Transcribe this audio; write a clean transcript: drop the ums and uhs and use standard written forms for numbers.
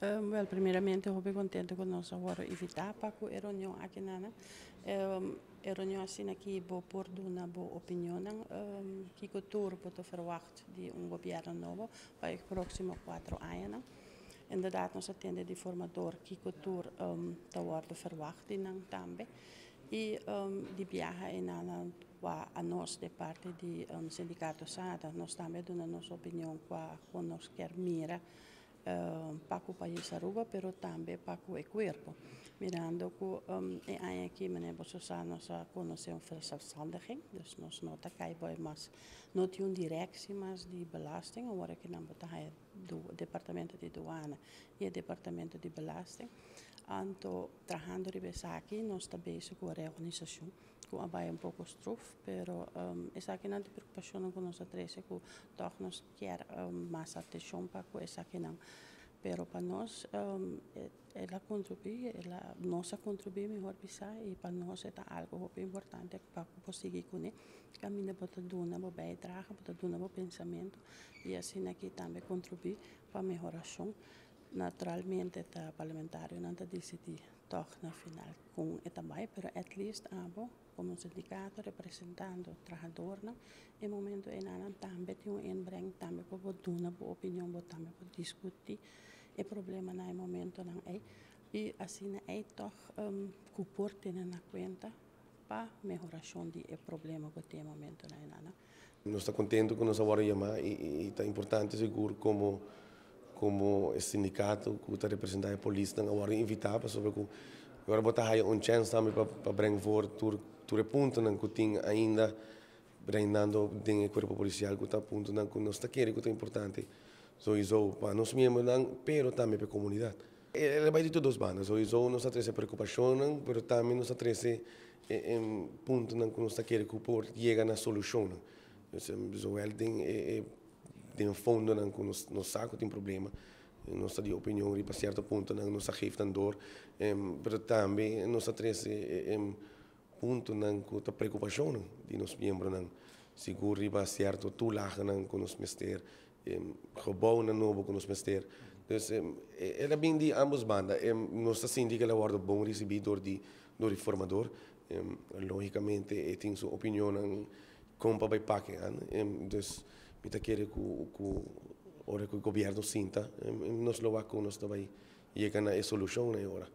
Well, primeiramente eu estou contente com nós agora evitar para que a reunião aqui nana. A reunião assim aqui vou pôr uma boa opinião que o futuro pode verwacht de governo novo para os próximos 4 anos. Inderdaad, nós atende de formador que o futuro está worden verwacht também. E de viagem a nós de parte do sindicato SADA, nós também damos nossa opinião com nós quer mira para o país Aruba, mas também para o corpo. Mirando que aqui meneer Sosa nós conhecemos a zelfstandiging, dus nós não está mas não tem uma direção mas de belasting, agora que não está do departamento de douane e o departamento de belasting. Então, trabalhando aqui, nós estamos bezig com a reorganização, que é um pouco struf, mas aqui não tem preocupação com nós três, que toch nós quer mais atenção para que isso aqui não. Pero para nós, ela contribui, ela nossa contribui melhor bisa e para nós é algo muito importante para conseguir com ele. Caminha para dar uma bijdrage, para dar um pensamento e assim aqui também contribui para a melhoração. Naturalmente, o parlamentário não está decidido toch na final com o também, mas at least como sindicato representando o trabalhador, no momento em que também tem inbreng também para dar uma boa opinião, também para discutir o problema no momento não é e assim é toch cupor ter na conta para melhoração do problema que tem no momento não é. Nós estamos contentes com nossa hora e está importante seguro como o sindicato que está representando a polícia agora invitar para sobre que agora botar aí chance também para brincar for tudo ponto não que tem ainda brindando tem o corpo policial que está ponto não que nós está querendo que é importante isso para nós membros não pero também para a comunidade vai de todas as bandas isso nós traz preocupação mas também nós traz ponto não que nós está querendo que por chegar na solução isso ele tem fundo não que nós saco tem problema nossa de opinião para certo ponto não nos geeft dan dor mas também nós traz ponto não que a preocupação de nós membros não seguro riba certo tu laga não que nós mister gebouw novo que nós mister dus era bem de ambas bandas nossa sindica ela guarda bom recebido do formador logicamente tem sua opinião como para paque dus me querer que o governo sinta nós lo va com nós também chega na solução agora